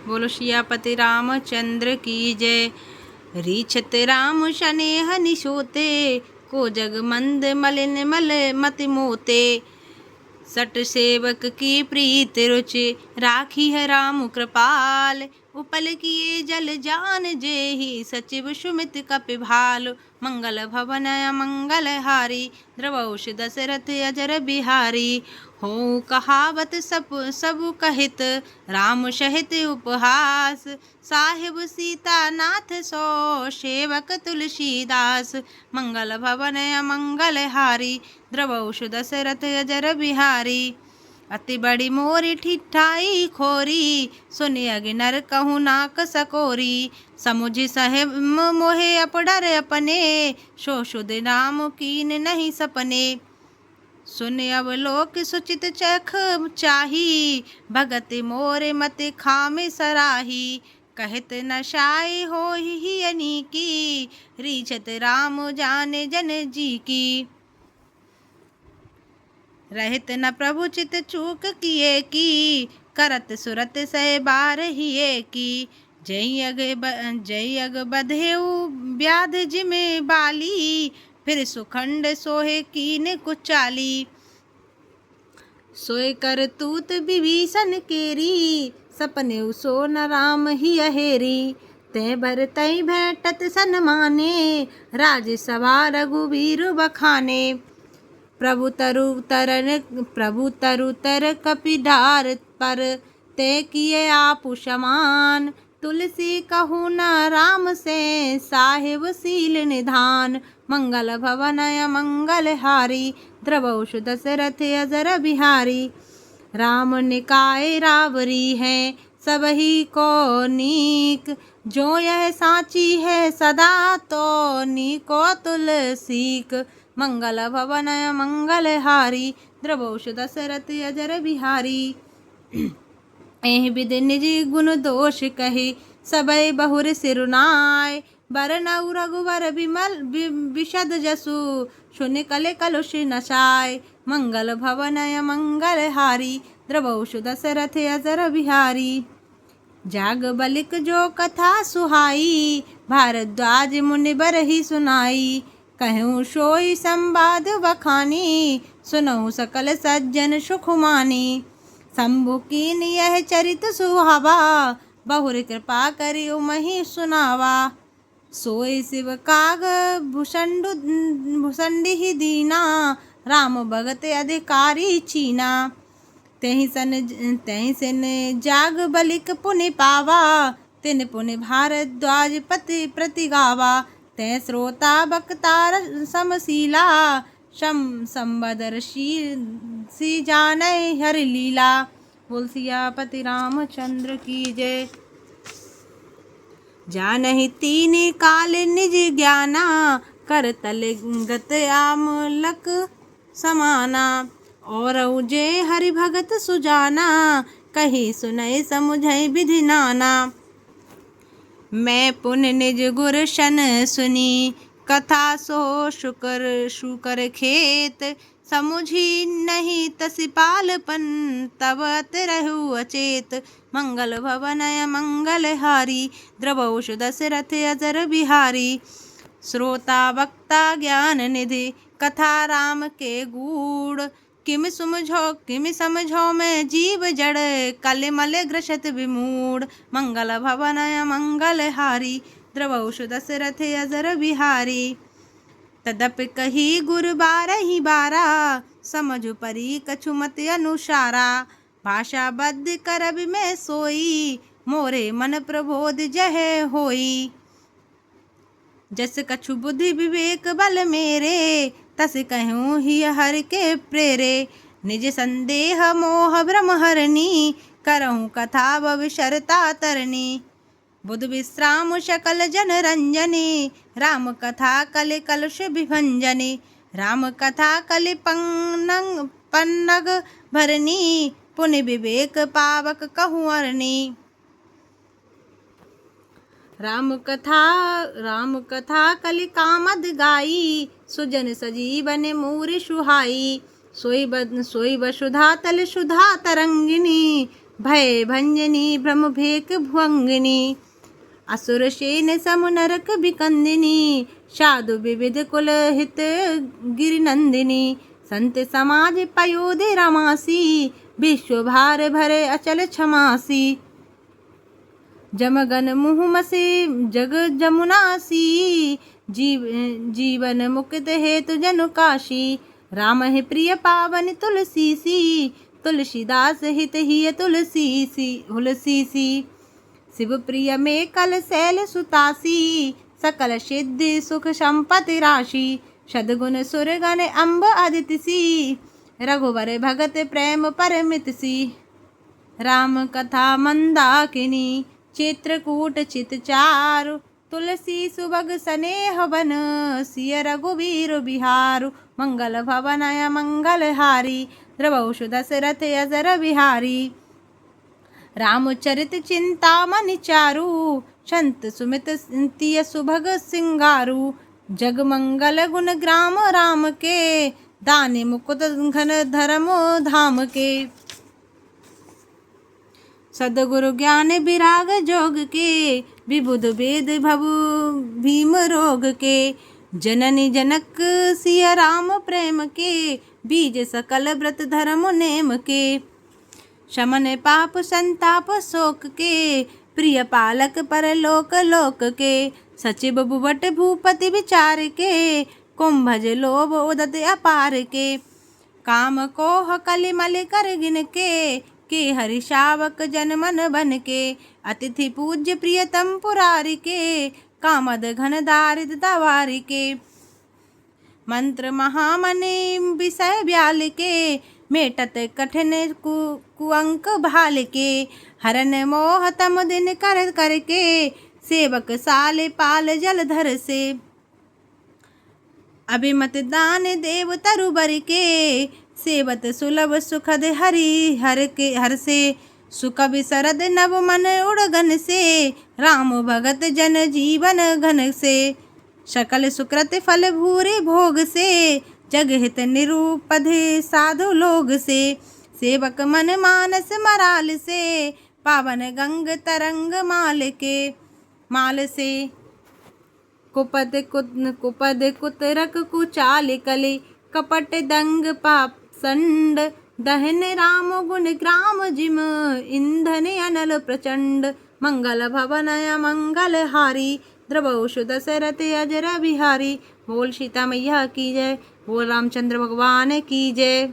बोलो सियापति रामचंद्र की जय। रीछत राम शनेह निशोते, को जग मंद मलिन मल मति मोते। सट सेवक की प्रीत रुचि, राखी है राम कृपाल। उपल किए जल जान जेहि, सचिव सुमित कपिभाल। मंगल भवन मंगल हारी, द्रवौष दशरथ अजर बिहारी। हो कहावत सब कहित, राम सहित उपहास। साहिब सीता नाथ सो, सेवक तुलसीदास। मंगल भवन मंगल हारी, द्रवौष दशरथ अजर बिहारी। अति बड़ी मोरी ठिठाई खोरी, सुनि अग नर कहूँ नाक सकोरी। समुझ साहेब मोहे अपडर अपने, सो सुध राम कीन नहीं सपने। सुन अब लोक सुचित चख चाही, भगत मोरे मत खामे सराही। कहत न शाय हो ही अनीकी, रीछत राम जाने जन जी की। रहत न प्रभु चित चूक किए की, करत सुरत सह बार हिए की। जय अग बधेऊ व्याध जिमे बाली, फिर सुखंड सोहे कीन कुचाली। सोय कर तूत विभीषण केरी, सपने सो न राम ही अहेरी। तै भर तई भेंटत सन्माने, राज सभा रघुवीर बखाने। प्रभु तरु तर कपिडार पर, ते किए आपु समान। तुलसी कहूँ न राम से, साहिब सील निधान। मंगल भवन मंगल हारी, द्रवौष दशरथ अजर बिहारी। राम निकाय रावरी है, सबही को नीक। जो यह साची है सदा, तो नीको तुलसीक। मंगल भवन मंगल हारी, द्रवौष दशरथ अजर बिहारी। एहि विधि निज गुण दोष कही, सबय बहुर सिरुनाय। बरनउ रघुवर बिमल विशद जसु, सुनि कले कलुष नसाय। मंगल भवन मंगल हारी, द्रवौष दशरथ अजर बिहारी। जाग बलिक जो कथा सुहाई, भारद्वाज मुनि बरहि सुनाई। कहूँ सोई संवाद बखानी, सुनऊ सकल सज्जन सुख मानी। शंभु कीन यह चरित सुहावा, बहुर कृपा करि मही सुनावा। सोई शिव काग भुसंडि दीना, राम भगत अधिकारी चीना। तहि सन जाग बलिक पुनि पावा, तिन पुनि भारद्वाज पति प्रति गावा। तै श्रोता बक्तार समशीला, संबदर सी जानय हरि लीला। बोल सियापति रामचंद्र की जय। जानहि तीन काल निज ज्ञाना, कर तल गत आमलक समाना। और जे हरि भगत सुजाना, कही सुनय समुझय विधि नाना। मैं पुन निज गुर शन सुनी, कथा सो शुकर खेत। समुझी नहीं तसि पालपन, तब रहु अचेत। मंगल भवन मंगल हारी, द्रवौष दशरथ अजर बिहारी। श्रोता वक्ता ज्ञान निधि, कथा राम के गूढ़। किम समझो मैं जीव जड़, कलिमल ग्रसत विमूढ़। मंगल भवन मंगल हारी, द्रवौष दशरथ अजर बिहारी। तदपि कही गुर बारहि बारा, समझु परी कछु मत अनुसारा। भाषा बद्ध करबि मैं सोई, मोरे मन प्रबोध जह होई। जस कछु बुद्धि विवेक बल मेरे, तस कहूँ ही हर के प्रेरे। निज संदेह मोह भ्रम हरनी, करहूँ कथा भविषरता तरनी। बुध विश्राम सकल जन रंजनी, राम कथा कलि कलुष विभंजनी। राम कथा कलि पन्नग भरनी, पुनि विवेक पावक कहूँ अरनी। राम कथा कलि कामद गाई, सुजन सजीवन मूर सुहाई। सोई वसुधा तल सुधा तरंगिनी, भय भंजनी भ्रम भेक भुवंगिनी, असुर शेन सम नरक विकंदिनी, साधु विविध कुल हित गिरिनंदिनी, संत समाज पयोधि रमासी, विश्व भार भरे अचल क्षमासी, जमगन मुहुमसे जग जमुनासी, जीवन मुक्त हेतु जनु काशी, राम है प्रिय पावन तुलसी सी, तुलसीदास हित ही तुलसी सी, शिव प्रिय में कल शैल सुतासी, सकल सिद्धि सुख संपत्ति राशि, सद्गुण सुरगण अम्ब अदिति सी, रघुवर भगत प्रेम परमित सी, राम कथा मंदाकिनी, चित्रकूट चित चारु, तुलसी सुभग स्नेह बन, सिय रघुवीर बिहारु, मंगल भवनय मंगल हारी, द्रवौषु दशरथ अजर बिहारी, रामचरित चिंतामणि चारु, संत सुमित तिय सुभग सिंगारू, जग मंगल गुण ग्राम राम के, दानि मुकुट घन धर्म धाम के, सद्गुरु ज्ञान विराग जोग के, विबुध वेद भवु भीम रोग के, जननी जनक सिय राम प्रेम के, बीज सकल व्रत धर्म नेम के, शमन पाप संताप शोक के, प्रिय पालक परलोक लोक के, सचिव भुवट भूपति विचार के, कुंभज लोभ उदत अपार के, काम कोह कलिमल कर गिन के हरि शावक जन मन बन के, अतिथि पूज्य प्रियतम पुरारी के, कामद घन दारिद दवारी के, मंत्र महामनि विषय ब्याल के, मेटत कठिन कुअंक भाल के, हरन मोह तम दिन कर करके, सेवक साल पाल जलधर से, अभिमत दान देव तरुबर के, सेवत सुलभ सुखद हरि हर से, सुख विसरद नव मन उड़गन से, राम भगत जन जीवन घन से, सकल सुकृत फल भूरे भोग से, जग हित निरूपधे साधु लोग से, सेवक मन मानस मराल से, पावन गंग तरंग माल से, कुपद कुतरक कुचाल कले, कपट दंग पाप संड, दहन राम गुण ग्राम जिम, इंधन अनल प्रचंड, मंगल भवनय मंगल हारी, द्रवौषु दशरथ अजर बिहारी। बोल सीता मैया की जय, बोल रामचंद्र भगवान की जय।